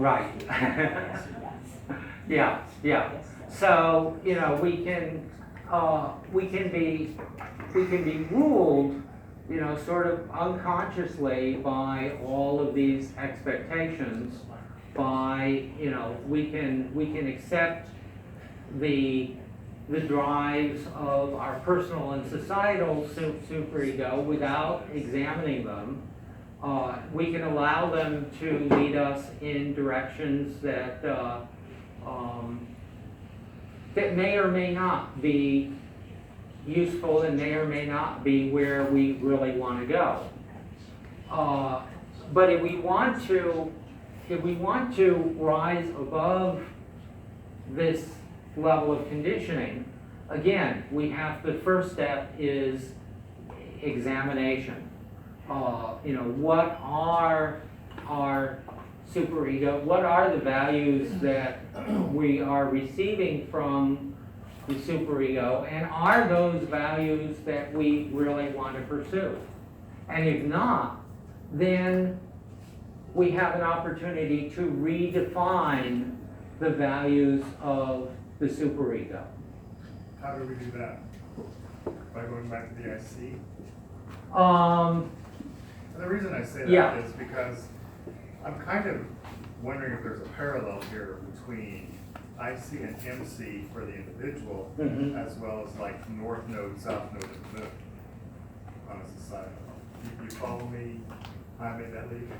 Right. Yeah, yeah. So, you know, we can be ruled, you know, sort of unconsciously by all of these expectations. By, you know, we can accept the drives of our personal and societal superego without examining them. We can allow them to lead us in directions that that may or may not be useful and may or may not be where we really want to go. But if we want to rise above this level of conditioning, again, the first step is examination. You know, what are our superego? What are the values that we are receiving from the superego, and are those values that we really want to pursue? And if not, then we have an opportunity to redefine the values of the superego. How do we do that? By going back to the IC? And the reason I say that is because I'm kind of wondering if there's a parallel here between IC and MC for the individual, as well as like north node, south node of the moon on a societal. You follow me? I made that leap?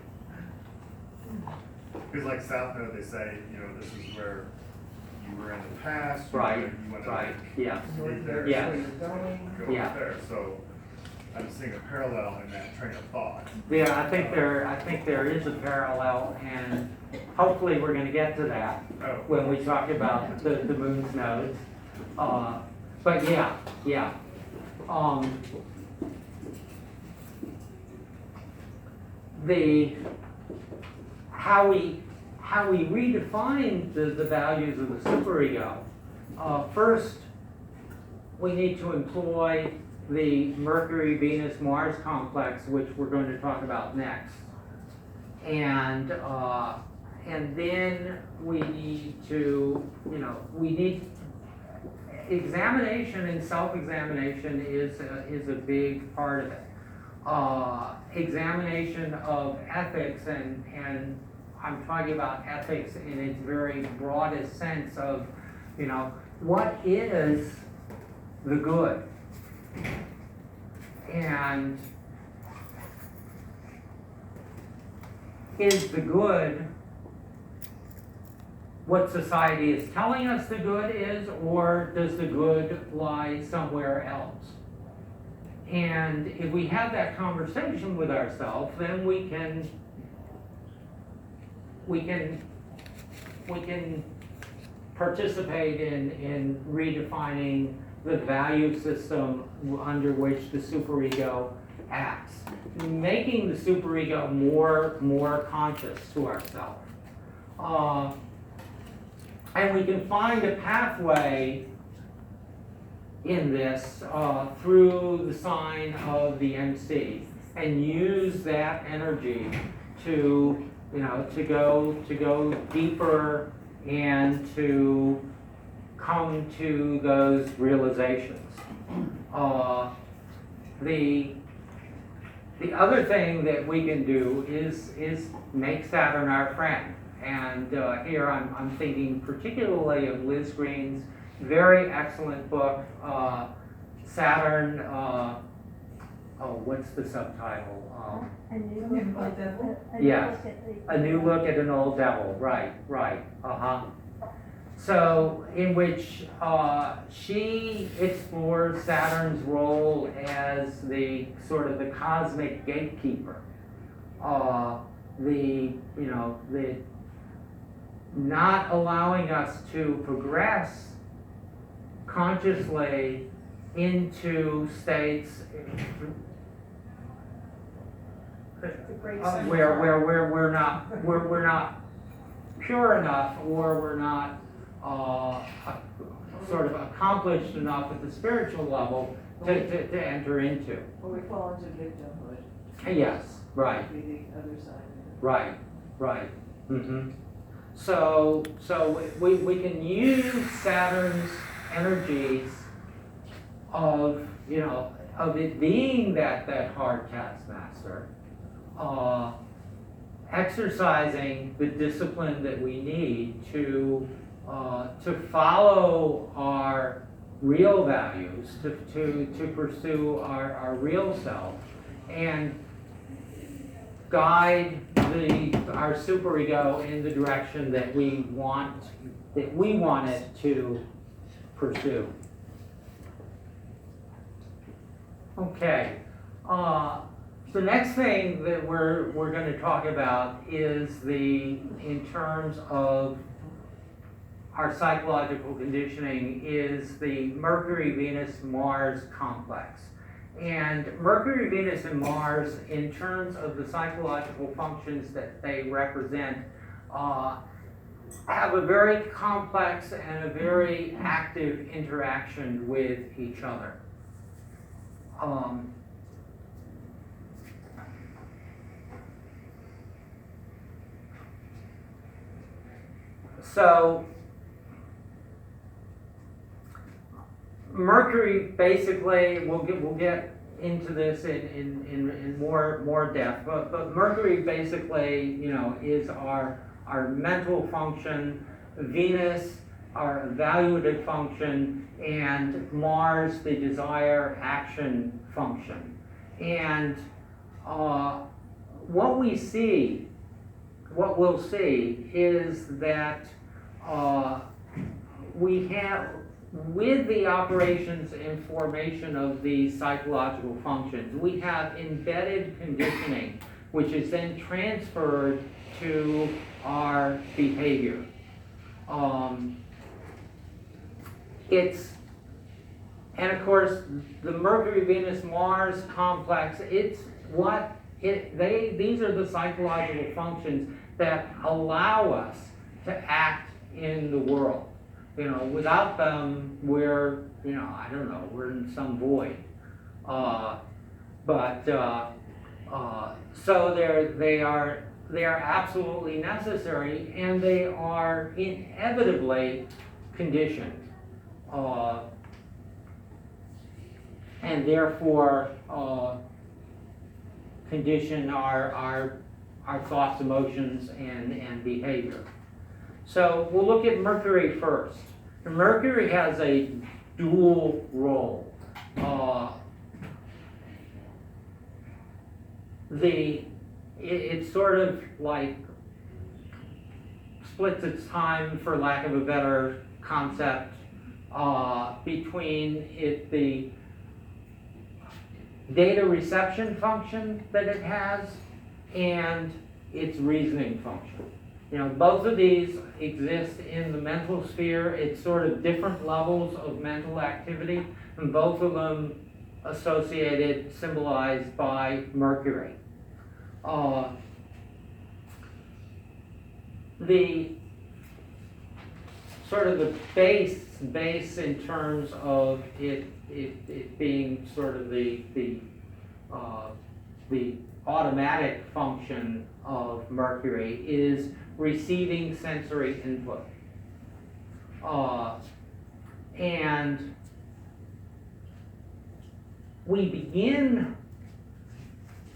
Because like south node, they say, you know, this is where you were in the past. Right. You went Right. Yeah. there. Yeah. Go there. So I'm seeing a parallel in that train of thought. Yeah, I think there is a parallel, and hopefully we're going to get to that when we talk about the moon's nodes. But yeah. How we redefine the values of the superego. First, we need to employ the Mercury, Venus, Mars complex, which we're going to talk about next. And then we need to, examination and self-examination is a big part of it. Examination of ethics, and I'm talking about ethics in its very broadest sense of, what is the good? And is the good what society is telling us the good is, or does the good lie somewhere else? And if we have that conversation with ourselves, then we can participate in redefining the value system under which the superego acts, making the superego more conscious to ourselves. And we can find a pathway in this through the sign of the MC, and use that energy to go deeper and to come to those realizations. The other thing that we can do is make Saturn our friend. And here I'm thinking particularly of Liz Green's very excellent book, Saturn, what's the subtitle? A New Look at Devil. Yes, A New Look at an Old Devil, right, So, in which she explores Saturn's role as the sort of the cosmic gatekeeper, the not allowing us to progress consciously into states where we're not pure enough, or we're not sort of accomplished enough at the spiritual level to enter into. Well, we fall into victimhood. Yes, right. Be the other side. Right. Mm-hmm. So we can use Saturn's energies of, of it being that hard taskmaster, exercising the discipline that we need to follow our real values, to pursue our real self, and guide our superego in the direction that we want it to pursue. Okay. The next thing that we're going to talk about is in terms of our psychological conditioning, is the Mercury-Venus-Mars complex. And Mercury, Venus, and Mars, in terms of the psychological functions that they represent, have a very complex and a very active interaction with each other. So Mercury, basically, we'll get into this in more depth, but Mercury basically, is our mental function, Venus, our evaluative function, and Mars, the desire action function. And what we'll see is that we have, with the operations and formation of these psychological functions, we have embedded conditioning, which is then transferred to our behavior. And of course, the Mercury-Venus-Mars complex, these are the psychological functions that allow us to act in the world. Without them, we're, we're in some void. So they are absolutely necessary, and they are inevitably conditioned, and therefore condition our thoughts, emotions, and behavior. So we'll look at Mercury first. Mercury has a dual role. It sort of like splits its time, for lack of a better concept, between the data reception function that it has and its reasoning function. Both of these exist in the mental sphere. It's sort of different levels of mental activity, and both of them associated, symbolized by Mercury. The sort of the base in terms of it being sort of the automatic function of Mercury is receiving sensory input. And we begin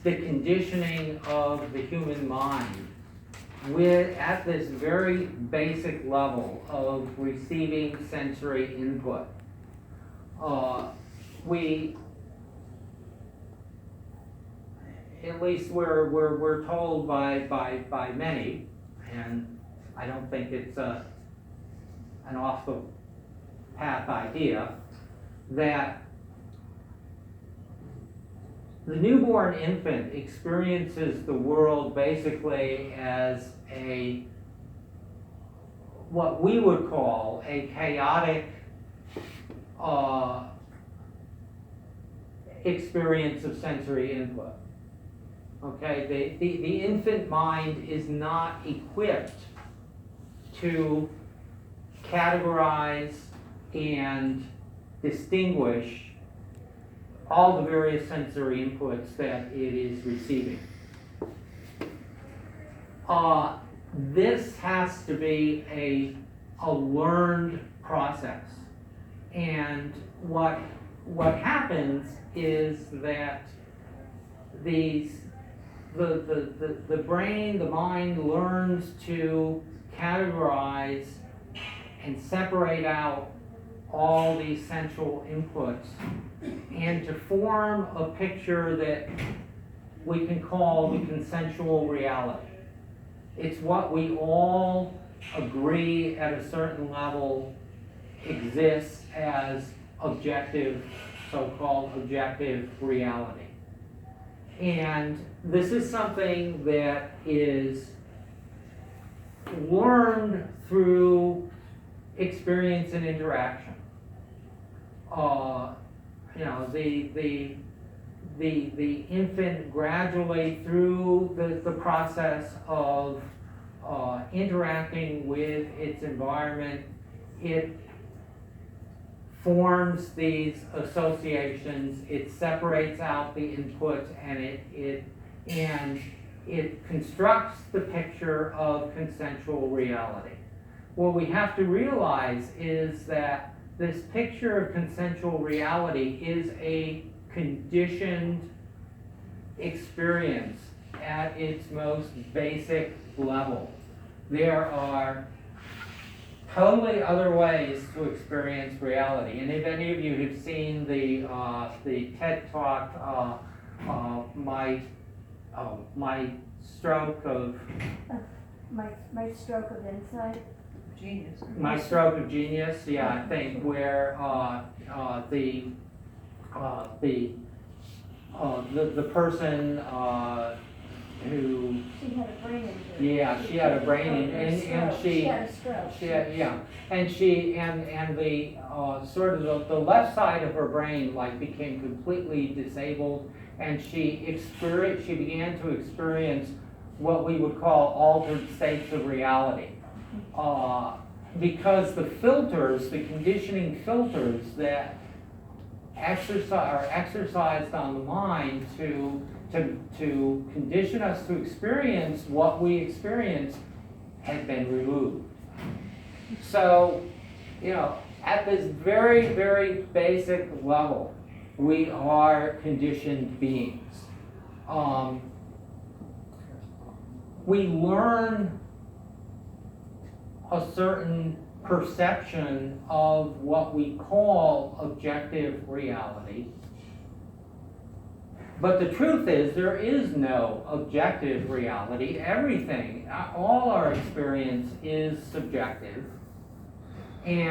the conditioning of the human mind at this very basic level of receiving sensory input. At least we're told by many, and I don't think it's an off the path idea, that the newborn infant experiences the world basically as what we would call a chaotic experience of sensory input. Okay, the infant mind is not equipped to categorize and distinguish all the various sensory inputs that it is receiving. this has to be a learned process. And what happens is that the brain, the mind learns to categorize and separate out all the essential inputs and to form a picture that we can call the consensual reality. It's what we all agree at a certain level exists as objective, so-called objective reality. And this is something that is learned through experience and interaction. The infant gradually through the process of interacting with its environment, it forms these associations, it separates out the inputs, and it constructs the picture of consensual reality. What we have to realize is that this picture of consensual reality is a conditioned experience at its most basic level. There are totally other ways to experience reality. And if any of you have seen the TED Talk, my stroke of My stroke of insight. Genius. My stroke of genius, yeah, I think, where the person who, She had a brain injury. yeah, she had a brain injury, and She had a stroke. And the sort of the left side of her brain like became completely disabled, and she began to experience what we would call altered states of reality. Because the filters, the conditioning filters that are exercised on the mind to condition us to experience what we experience had been removed. So, at this very, very basic level, we are conditioned beings. We learn a certain perception of what we call objective reality. But the truth is, there is no objective reality. Everything, all our experience is subjective. And